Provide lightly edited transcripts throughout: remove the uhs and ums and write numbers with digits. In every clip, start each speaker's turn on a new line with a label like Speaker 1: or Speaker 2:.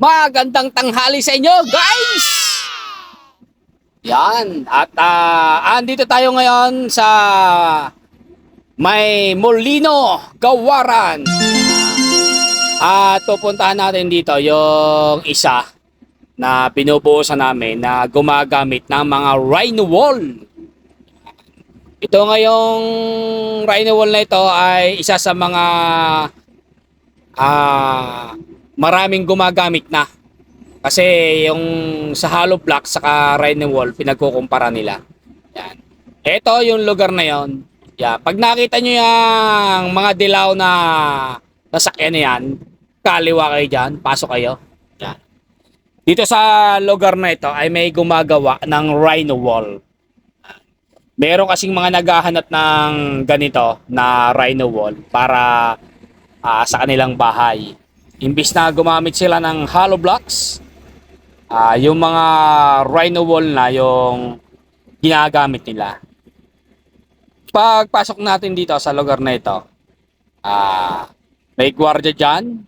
Speaker 1: Magandang tanghali sa inyo, guys! Yan, at andito tayo ngayon sa may Molino, Gawaran. At pupuntahan natin dito yung isa na binubuhusan namin na gumagamit ng mga rhino wall. Ito ngayong rhino wall na ito ay isa sa mga maraming gumagamit na. Kasi yung sa hollow block saka rhino wall pinagkukumpara nila. Yan. Ito yung lugar na yon. Yan. Pag nakita nyo yung mga dilaw na nasakyan na yan, kaliwa kayo dyan, pasok kayo. Yan. Dito sa lugar na ito ay may gumagawa ng rhino wall. Meron kasing mga naghahanap ng ganito na rhino wall para sa kanilang bahay. Imbis na gumamit sila ng hollow blocks, yung mga rhino wall na yung ginagamit nila. Pagpasok natin dito sa lugar na ito, may gwardiya dyan.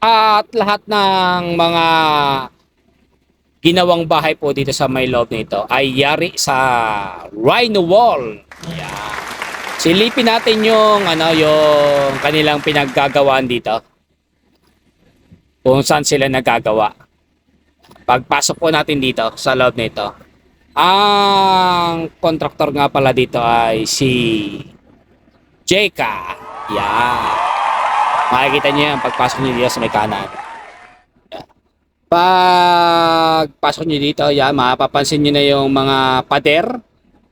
Speaker 1: At lahat ng mga ginawang bahay po dito sa may loob nito ay yari sa rhino wall. Yan. Silipin natin yung yung kanilang pinaggagawaan dito. Kung saan sila nagagawa. Pagpasok po natin dito sa loob nito, ang kontraktor nga pala dito ay si Jeka. Yan. Makikita niyo yan pagpasok niyo dito sa may kanan. Pagpasok niyo dito, yan, mapapansin niyo na yung mga pader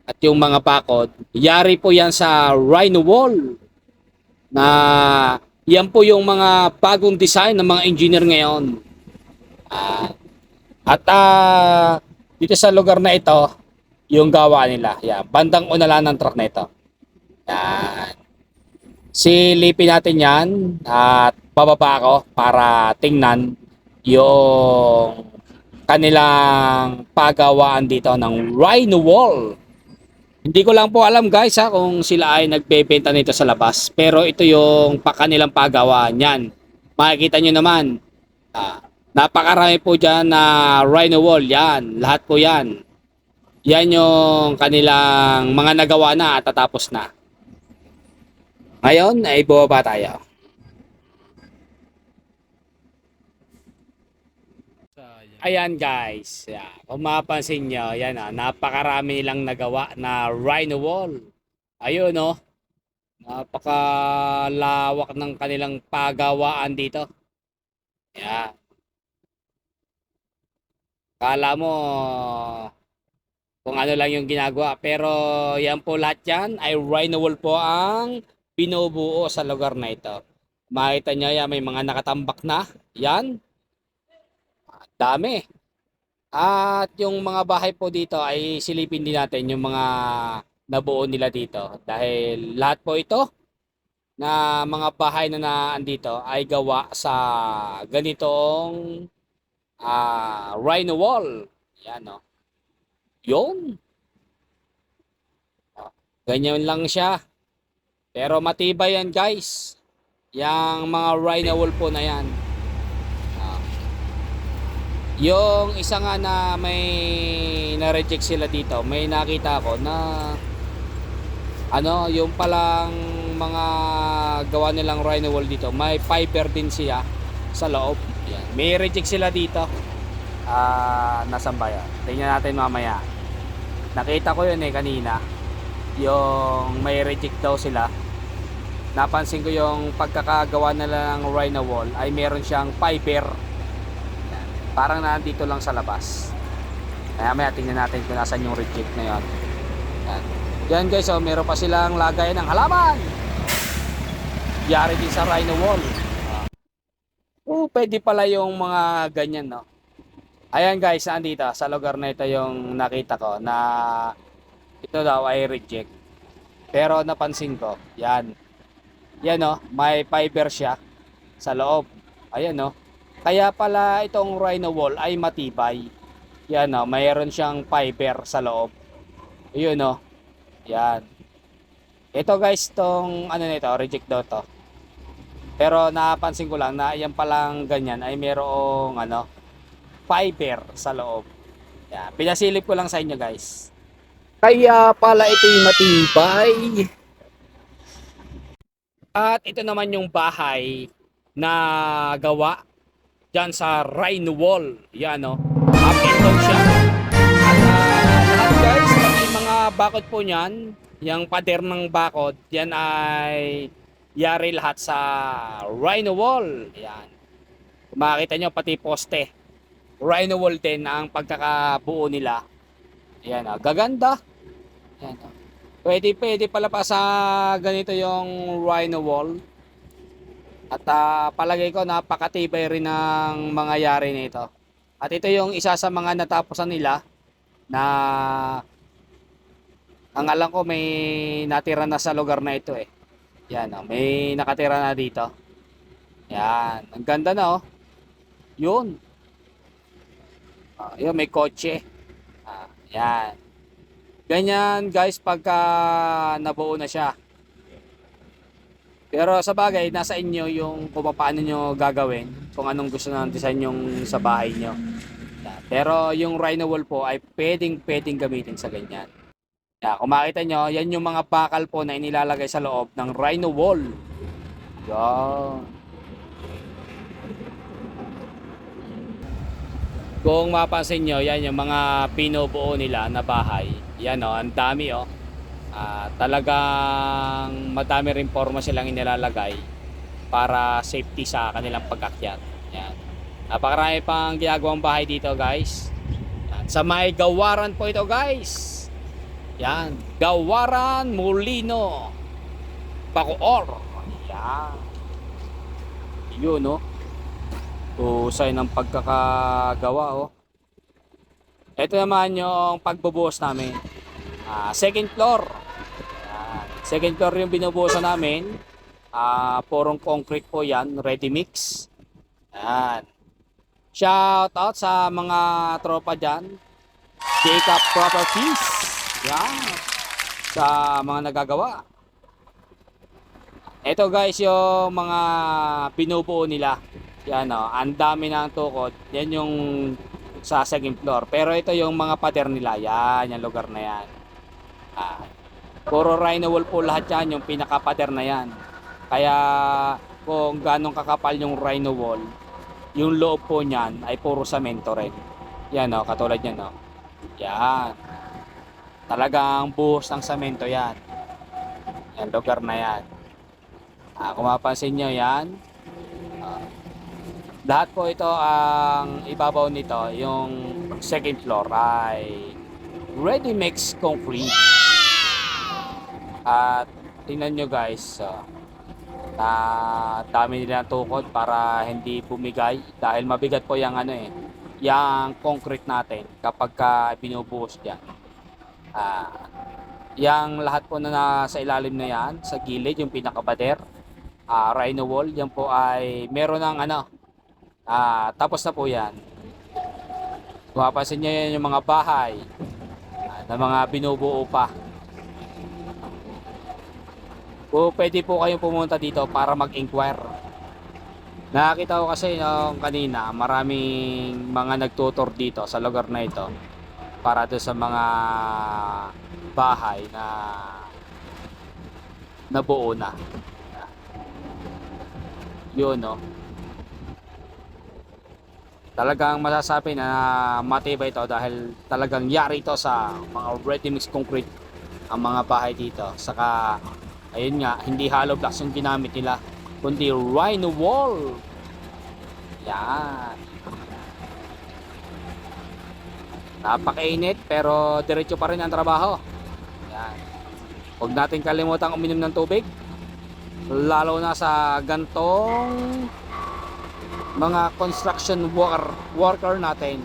Speaker 1: at yung mga bakod. Yari po yan sa rhino wall. Na yan po yung mga bagong design ng mga engineer ngayon. Dito sa lugar na ito, yung gawa nila. Yan, bandang unalan ng truck na ito. Yan. Silipin natin yan at bababa ako para tingnan yung kanilang pagawaan dito ng rhino wall. Hindi ko lang po alam guys kung sila ay nagbebenta nito sa labas. Pero ito yung kanilang pagawaan yan. Makikita nyo naman. Napakarami po dyan na rhino wall. Yan. Lahat po yan. Yan yung kanilang mga nagawa na at tatapos na. Ngayon ay bumaba tayo. Ayan guys, kung mapapansin nyo, yan napakarami nilang nagawa na rhino wall. Ayun napakalawak ng kanilang pagawaan dito. Yan. Kala mo kung ano lang yung ginagawa, pero yan po lahat yan ay rhino wall po ang binubuo sa lugar na ito. Makita nyo yan, may mga nakatambak na, yan. Dami. At yung mga bahay po dito ay silipin din natin yung mga nabuo nila dito. Dahil lahat po ito na mga bahay na naandito ay gawa sa ganitong rhino wall. Yan Yun. Ganyan lang siya. Pero matibay yan guys. Yang mga rhino wall po na yan. Yung isa nga na may na-reject sila dito, may nakita ko na yung palang mga gawa nilang rhino wall dito, may fiber din siya sa loob. Yan. May reject sila dito. Nasaan ba yan? Tingnan natin mamaya. Nakita ko yun kanina. Yung may reject daw sila. Napansin ko yung pagkakagawa nila ng rhino wall ay meron siyang fiber. Parang nandito lang sa labas. Kaya maya tingnan natin kung nasan yung reject na yan. Yan guys, meron pa silang lagay ng halaman. Yari din sa rhino wall. Pwede pala yung mga ganyan Ayan guys, nandito sa lugar na ito yung nakita ko na ito daw ay reject. Pero napansin ko, yan may fiber siya sa loob. Ayan Kaya pala itong rhino wall ay matibay. Yan mayroon siyang fiber sa loob. Ayun Yan. Ito guys, tong nito, reject daw to. Pero napansin ko lang na yan palang ganyan ay merong ano, fiber sa loob. Yan, pinasilip ko lang sa inyo guys. Kaya pala ito'y matibay. At ito naman yung bahay na gawa dyan sa Rhino Wall. Yan no. Up and down siya. At lahat guys, pati mga bakod po niyan, yung pader ng bakod, yan ay yari lahat sa Rhino Wall. Yan. Kung makikita nyo, pati poste. Rhino Wall din ang pagkakabuo nila. Yan gaganda. Yan pwede pala pa sa ganito yung Rhino Wall. At palagay ko napakatibay rin ng mga yari nito. At ito yung isa sa mga natapusan nila na ang alam ko may natira na sa lugar na ito eh. Yan may nakatira na dito. Yan, ang ganda na oh. Yun. Yun may kotse. Yan. Ganyan guys pagka nabuo na siya. Pero sa bagay, nasa inyo yung kung paano nyo gagawin, kung anong gusto ng design yung sa bahay nyo. Pero yung Rhino Wall po ay pwedeng gamitin sa ganyan. Kung makita nyo, yan yung mga bakal po na inilalagay sa loob ng Rhino Wall. Yan. Kung mapansin nyo, yan yung mga pinubuo nila na bahay. Yan o, ang dami o. Talagang madami rin forma silang inilalagay para safety sa kanilang pag-akyat. Yan. Napakarami pang ginagawang bahay dito guys. Yan. Sa may Gawaran po ito guys. Yan. Gawaran Molino Bacoor. Yan. Yun no. Husay ng pagkakagawa oh. Ito naman yung pagbubuhos namin. Second floor. Second floor yung binubuhusan namin. Purong concrete po yan, ready mix. Yan. Shout out sa mga tropa dyan. Jacob Properties. Yan. Sa mga nagagawa. Ito guys yung mga binubuo nila. Yan o, ang dami ng tukod. Yan yung sa second floor. Pero ito yung mga pader nila. Yan, yung lugar na yan. Puro Rhino Wall po lahat yan, yung pinakapader na yan. Kaya kung ganong kakapal yung Rhino Wall, yung loob po niyan ay puro semento rin. Yan o, katulad yan o. Yan. Talagang buhos ng semento yan. Yan, lugar na yan. Kung mapansin nyo yan, lahat po ito ang ibabaw nito, yung second floor ay ready mix concrete. At tingnan nyo guys, na dami nila tukod para hindi bumigay dahil mabigat po yung ano yung concrete natin kapag binubuhos diyan. Yang lahat po na nasa ilalim na yan, sa gilid yung pinakapader, Rhino Wall, yan po ay meron ng ano, tapos na po yan. Kung mapapansin nyo yan yung mga bahay na mga binubuo pa. Pwede po kayong pumunta dito para mag-inquire. Nakakita ko kasi nung kanina maraming mga nagtutur dito sa lugar na ito para doon sa mga bahay na nabuo na. Yun no. Talagang masasabi na matibay ito dahil talagang yari ito sa mga ready mix concrete ang mga bahay dito. Saka ayun nga, hindi hollow blocks yung ginamit nila, kundi Rhino Wall. Yan. Napakainit pero diretso pa rin ang trabaho. Yan. Huwag natin kalimutang uminom ng tubig. Lalo na sa gantong mga construction worker natin.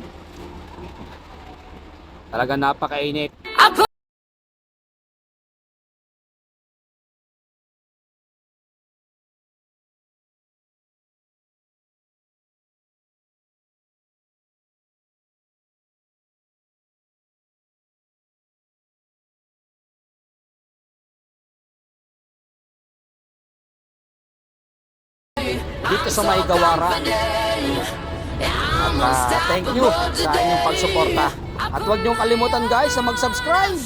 Speaker 1: Talagang napakainit. dito sa Maygawaran. At thank you sa inyong pagsuporta. At huwag niyong kalimutan guys na mag-subscribe.